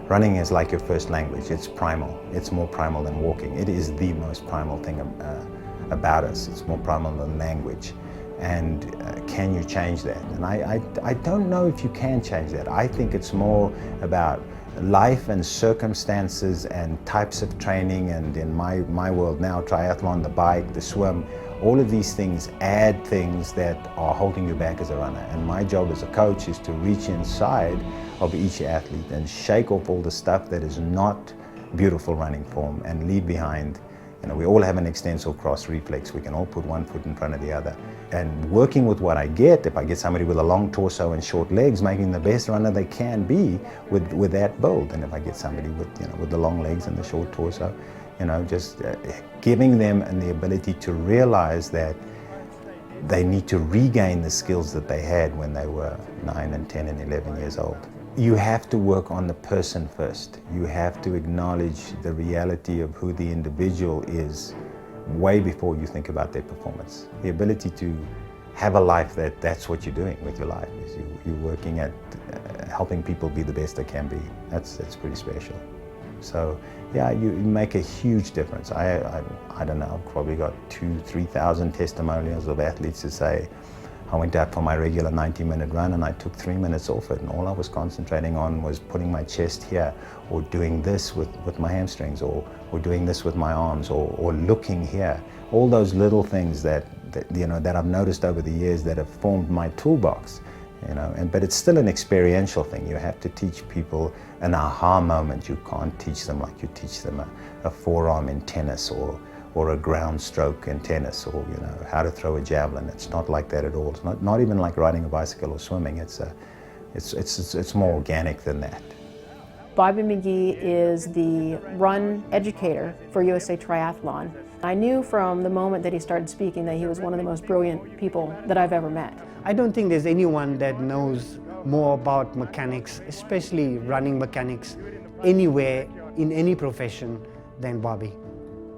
Running is like your first language. It's primal. It's more primal than walking. It is the most primal thing about us. It's more primal than language. And can you change that? And I don't know if you can change that. I think it's more about life and circumstances and types of training, and in my world now, triathlon, the bike, the swim, all of these things add things that are holding you back as a runner. And my job as a coach is to reach inside of each athlete and shake off all the stuff that is not beautiful running form and leave behind. You know, we all have an extensor cross reflex. We can all put one foot in front of the other. And working with what I get, if I get somebody with a long torso and short legs, making the best runner they can be with that build. And if I get somebody with, you know, with the long legs and the short torso, you know, just giving them the ability to realize that they need to regain the skills that they had when they were 9 and 10 and 11 years old. You have to work on the person first. You have to acknowledge the reality of who the individual is way before you think about their performance. The ability to have a life that's what you're doing with your life, is you're working at helping people be the best they can be. That's pretty special. So yeah, you make a huge difference. I don't know, I've probably got 2,000-3,000 testimonials of athletes who say, I went out for my regular 90-minute run and I took 3 minutes off it, and all I was concentrating on was putting my chest here, or doing this with my hamstrings, or doing this with my arms, or looking here. All those little things that you know, that I've noticed over the years that have formed my toolbox. You know, but it's still an experiential thing. You have to teach people an aha moment. You can't teach them like you teach them a forearm in tennis, or a ground stroke in tennis, or, you know, how to throw a javelin. It's not like that at all. It's not even like riding a bicycle or swimming. It's more organic than that. Bobby McGee is the run educator for USA Triathlon. I knew from the moment that he started speaking that he was one of the most brilliant people that I've ever met. I don't think there's anyone that knows more about mechanics, especially running mechanics, anywhere in any profession than Bobby.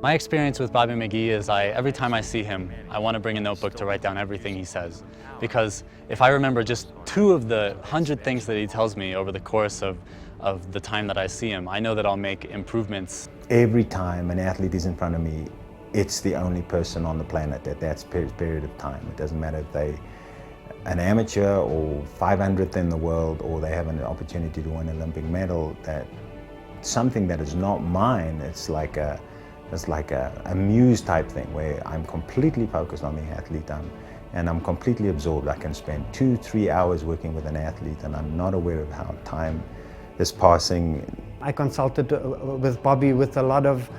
My experience with Bobby McGee is every time I see him, I want to bring a notebook to write down everything he says. Because if I remember just 2 of the 100 things that he tells me over the course of the time that I see him, I know that I'll make improvements. Every time an athlete is in front of me, it's the only person on the planet at that period of time. It doesn't matter if they're an amateur or 500th in the world, or they have an opportunity to win an Olympic medal, that something that is not mine, it's like a muse type thing where I'm completely focused on the athlete, and I'm completely absorbed. I can spend 2-3 hours working with an athlete and I'm not aware of how time is passing. I consulted with Bobby with a lot of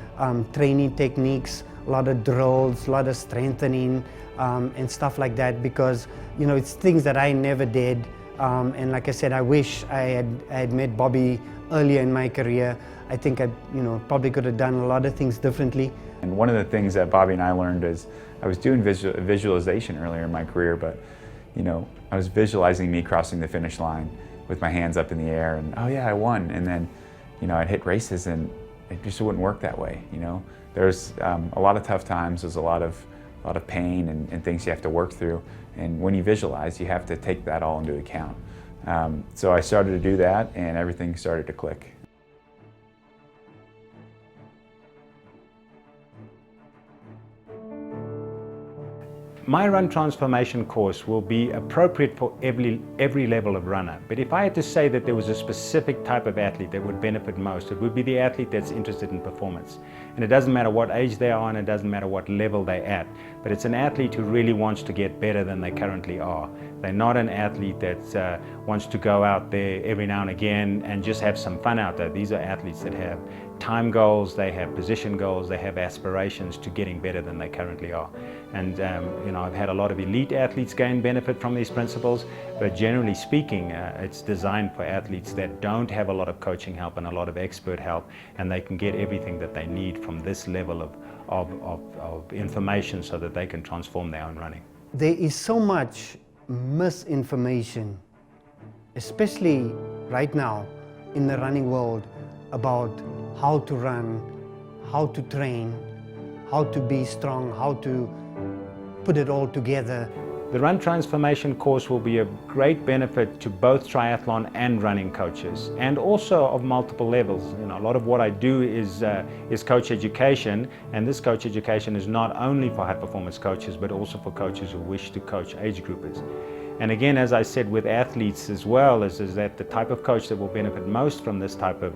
training techniques, a lot of drills, a lot of strengthening and stuff like that, because, you know, it's things that I never did. And like I said, I wish I had met Bobby earlier in my career. I think I, you know, probably could have done a lot of things differently. And one of the things that Bobby and I learned is, I was doing visualization earlier in my career, but, you know, I was visualizing me crossing the finish line with my hands up in the air, and oh yeah, I won. And then, you know, I'd hit races and it just wouldn't work that way. You know, there's a lot of tough times. There's a lot of pain and things you have to work through. And when you visualize, you have to take that all into account. So I started to do that, and everything started to click. My run transformation course will be appropriate for every level of runner. But if I had to say that there was a specific type of athlete that would benefit most, it would be the athlete that's interested in performance. And it doesn't matter what age they are, and it doesn't matter what level they're at, but it's an athlete who really wants to get better than they currently are. They're not an athlete that wants to go out there every now and again and just have some fun out there. These are athletes that have time goals, they have position goals, they have aspirations to getting better than they currently are. And you know, I've had a lot of elite athletes gain benefit from these principles, but generally speaking, it's designed for athletes that don't have a lot of coaching help and a lot of expert help, and they can get everything that they need from this level of information so that they can transform their own running. There is so much misinformation, especially right now in the running world, about how to run, how to train, how to be strong, how to put it all together. The Run Transformation course will be a great benefit to both triathlon and running coaches, and also of multiple levels. You know, a lot of what I do is coach education, and this coach education is not only for high performance coaches, but also for coaches who wish to coach age groupers. And again, as I said with athletes as well, is that the type of coach that will benefit most from this type of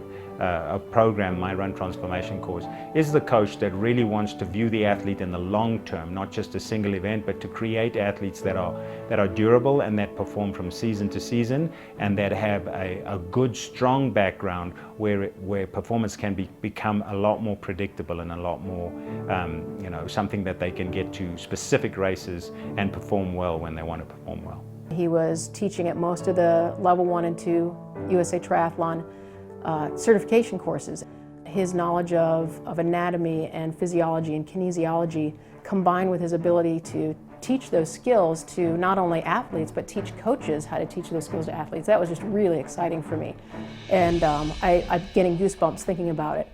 program, my Run Transformation course, is the coach that really wants to view the athlete in the long term, not just a single event, but to create athletes that are durable and that perform from season to season, and that have a good, strong background where performance can become a lot more predictable and a lot more, something that they can get to specific races and perform well when they want to perform well. He was teaching at most of the level 1 and 2 USA Triathlon certification courses. His knowledge of anatomy and physiology and kinesiology, combined with his ability to teach those skills to not only athletes, but teach coaches how to teach those skills to athletes, that was just really exciting for me. And I'm getting goosebumps thinking about it.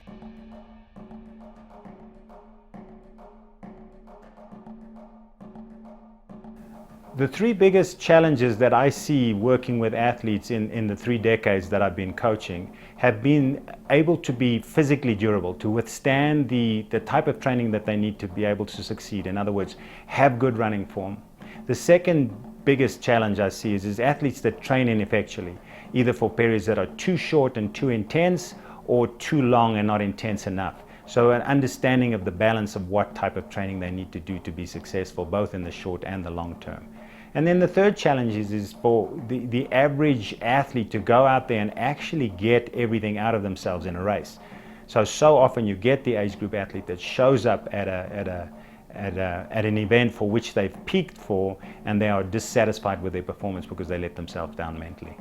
The three biggest challenges that I see working with athletes in the 3 decades that I've been coaching have been able to be physically durable, to withstand the type of training that they need to be able to succeed. In other words, have good running form. The second biggest challenge I see is athletes that train ineffectually, either for periods that are too short and too intense, or too long and not intense enough. So an understanding of the balance of what type of training they need to do to be successful, both in the short and the long term. And then the third challenge is for the average athlete to go out there and actually get everything out of themselves in a race. So often you get the age group athlete that shows up at an event for which they've peaked for, and they are dissatisfied with their performance because they let themselves down mentally.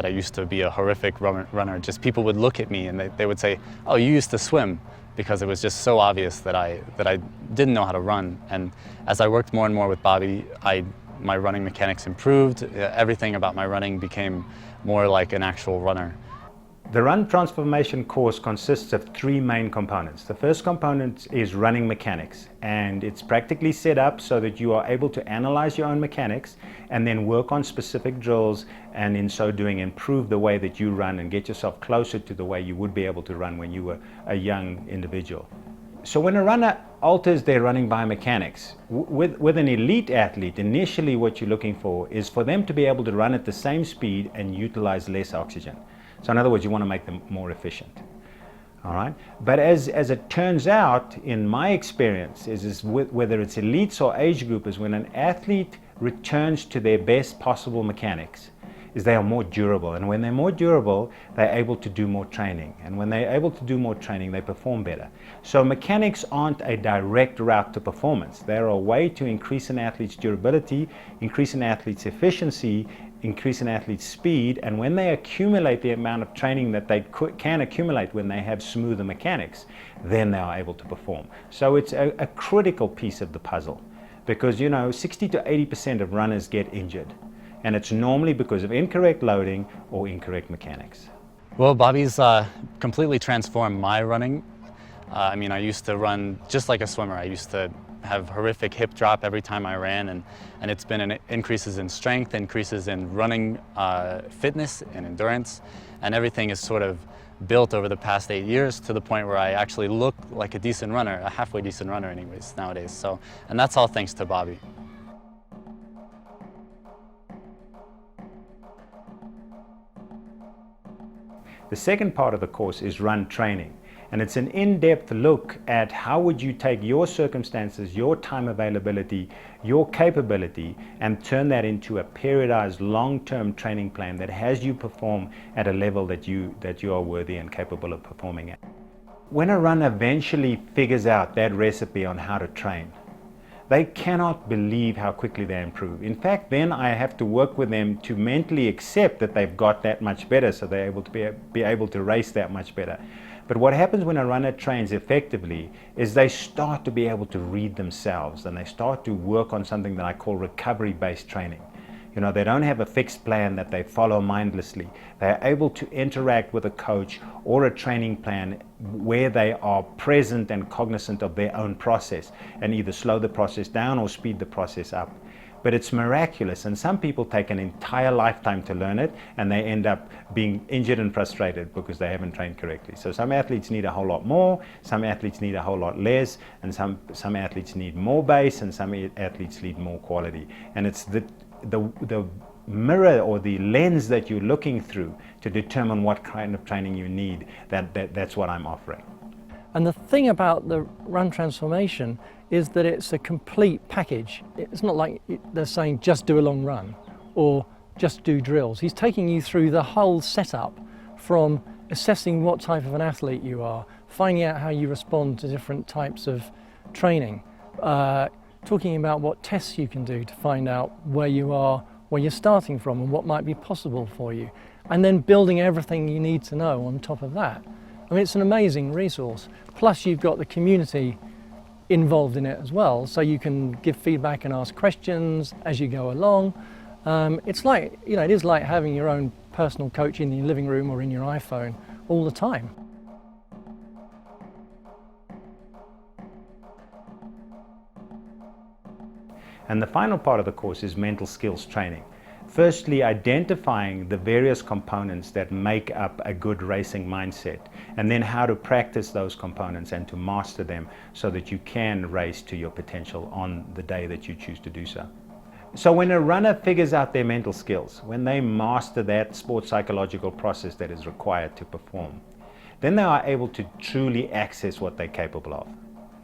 I used to be a horrific runner. Just people would look at me and they would say, "Oh, you used to swim," because it was just so obvious that I didn't know how to run. And as I worked more and more with Bobby, my running mechanics improved. Everything about my running became more like an actual runner. The Run Transformation course consists of 3 main components. The first component is running mechanics, and it's practically set up so that you are able to analyze your own mechanics and then work on specific drills, and in so doing improve the way that you run and get yourself closer to the way you would be able to run when you were a young individual. So when a runner alters their running biomechanics, with an elite athlete, initially what you're looking for is for them to be able to run at the same speed and utilize less oxygen. So in other words, you want to make them more efficient. All right? But as it turns out, in my experience, whether it's elites or age groupers, when an athlete returns to their best possible mechanics, is they are more durable. And when they're more durable, they're able to do more training. And when they're able to do more training, they perform better. So mechanics aren't a direct route to performance. They're a way to increase an athlete's durability, increase an athlete's efficiency, increase an athlete's speed, and when they accumulate the amount of training that they can accumulate when they have smoother mechanics, then they are able to perform. So it's a critical piece of the puzzle, because 60 to 80% of runners get injured, and it's normally because of incorrect loading or incorrect mechanics. Well, Bobby's completely transformed my running. I used to run just like a swimmer. I used to have horrific hip drop every time I ran, and it's been increases in strength, increases in running fitness and endurance, and everything is sort of built over the past 8 years to the point where I actually look like a decent runner, a halfway decent runner anyways nowadays. So, and that's all thanks to Bobby. The second part of the course is run training. And it's an in-depth look at how would you take your circumstances, your time availability, your capability, and turn that into a periodized long-term training plan that has you perform at a level that you are worthy and capable of performing at. When a runner eventually figures out that recipe on how to train, they cannot believe how quickly they improve. In fact, then I have to work with them to mentally accept that they've got that much better, so they're able to be able to race that much better. But what happens when a runner trains effectively is they start to be able to read themselves, and they start to work on something that I call recovery-based training. They don't have a fixed plan that they follow mindlessly. They're able to interact with a coach or a training plan where they are present and cognizant of their own process, and either slow the process down or speed the process up. but it's miraculous. And some people take an entire lifetime to learn it, and they end up being injured and frustrated because they haven't trained correctly. So some athletes need a whole lot more, some athletes need a whole lot less, and some athletes need more base, and some athletes need more quality. And it's the mirror or the lens that you're looking through to determine what kind of training you need. That's what I'm offering. And the thing about the run transformation is that it's a complete package. It's not like they're saying just do a long run or just do drills. He's taking you through the whole setup, from assessing what type of an athlete you are, finding out how you respond to different types of training, talking about what tests you can do to find out where you are, where you're starting from, and what might be possible for you, and then building everything you need to know on top of that. I mean, it's an amazing resource. Plus you've got the community involved in it as well, so you can give feedback and ask questions as you go along. It's like, you know, it is like having your own personal coach in your living room or in your iPhone all the time. And the final part of the course is mental skills training. Firstly, identifying the various components that make up a good racing mindset, and then how to practice those components and to master them so that you can race to your potential on the day that you choose to do so. So when a runner figures out their mental skills, when they master that sports psychological process that is required to perform, then they are able to truly access what they're capable of.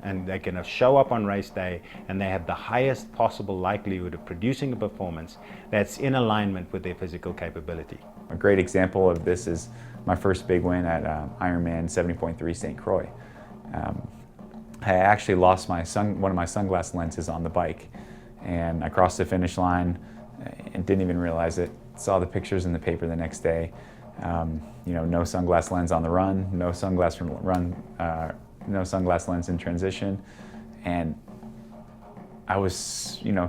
And they're going to show up on race day, and they have the highest possible likelihood of producing a performance that's in alignment with their physical capability. A great example of this is my first big win at Ironman 70.3 St. Croix. I actually lost one of my sunglass lenses on the bike, and I crossed the finish line and didn't even realize it. Saw the pictures in the paper the next day. You know, no sunglass lens on the run, no sunglass lens in transition, and I was, you know,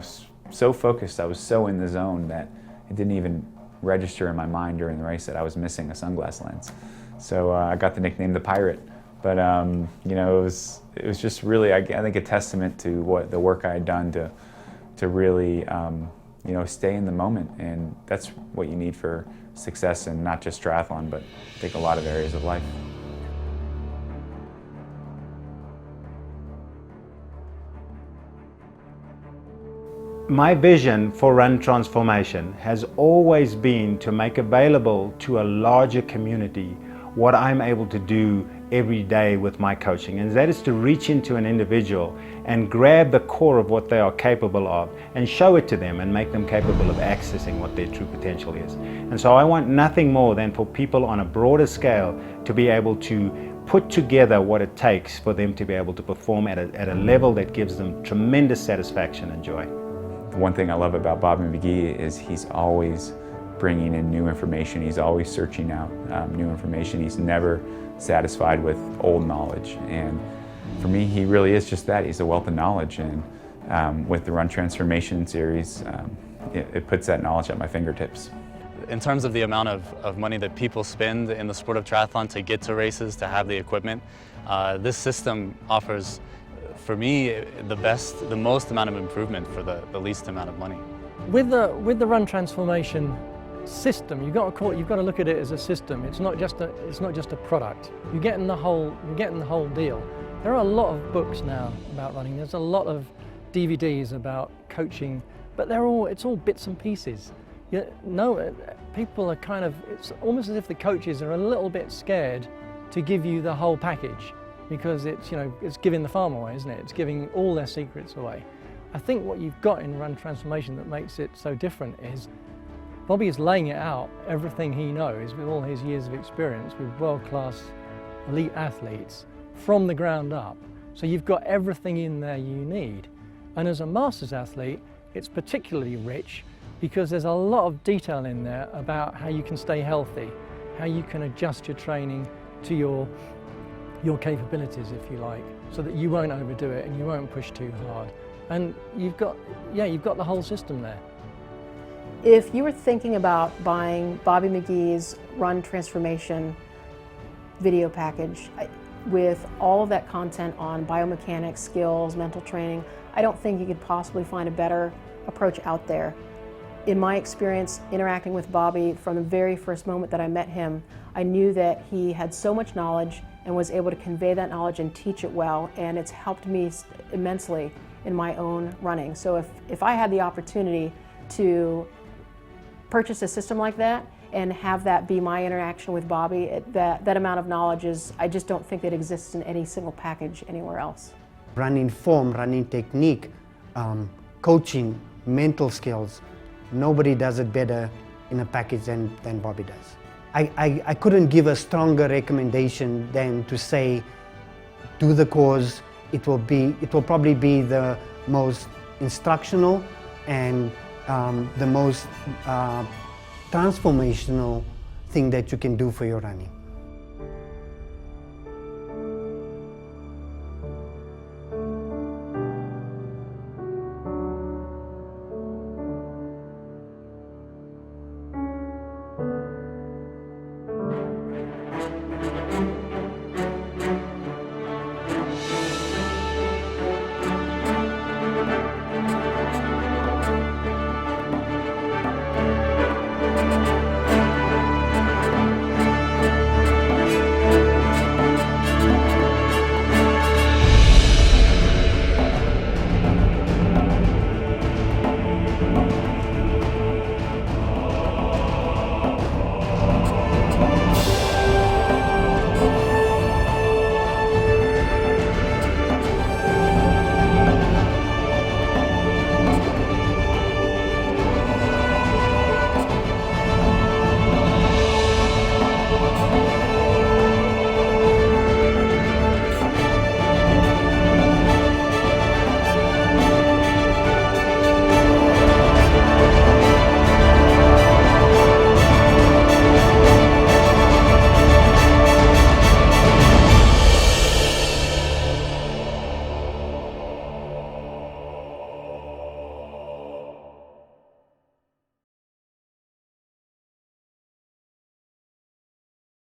so focused, I was so in the zone that it didn't even register in my mind during the race that I was missing a sunglass lens. So I got the nickname the Pirate, but you know, it was just really, I think, a testament to what the work I had done to really you know, stay in the moment, and that's what you need for success in not just triathlon, but I think a lot of areas of life. My vision for Run Transformation has always been to make available to a larger community what I'm able to do every day with my coaching, and that is to reach into an individual and grab the core of what they are capable of and show it to them and make them capable of accessing what their true potential is. And so I want nothing more than for people on a broader scale to be able to put together what it takes for them to be able to perform at a level that gives them tremendous satisfaction and joy. One thing I love about Bobby McGee is he's always bringing in new information. He's always searching out new information. He's never satisfied with old knowledge. And for me, he really is just that. He's a wealth of knowledge. And with the Run Transformation series, it puts that knowledge at my fingertips. In terms of the amount of money that people spend in the sport of triathlon to get to races, to have the equipment, this system offers, for me, the most amount of improvement for the least amount of money. With the Run Transformation system, you've got to look at it as a system. It's not just a product. You're getting the whole deal. There are a lot of books now about running. There's a lot of DVDs about coaching, but it's all bits and pieces. People are kind of, it's almost as if the coaches are a little bit scared to give you the whole package, because it's giving the farm away, isn't it? It's giving all their secrets away. I think what you've got in Run Transformation that makes it so different is Bobby is laying it out, everything he knows with all his years of experience with world-class elite athletes from the ground up. So you've got everything in there you need. And as a masters athlete, it's particularly rich because there's a lot of detail in there about how you can stay healthy, how you can adjust your training to your capabilities, if you like, so that you won't overdo it and you won't push too hard. And you've got the whole system there. If you were thinking about buying Bobby McGee's Run Transformation video package with all of that content on biomechanics, skills, mental training, I don't think you could possibly find a better approach out there. In my experience interacting with Bobby from the very first moment that I met him, I knew that he had so much knowledge and was able to convey that knowledge and teach it well, and it's helped me immensely in my own running. So if I had the opportunity to purchase a system like that and have that be my interaction with Bobby, that amount of knowledge I just don't think that exists in any single package anywhere else. Running form, running technique, coaching, mental skills, nobody does it better in a package than Bobby does. I couldn't give a stronger recommendation than to say, do the course. It will probably be the most instructional and the most transformational thing that you can do for your running.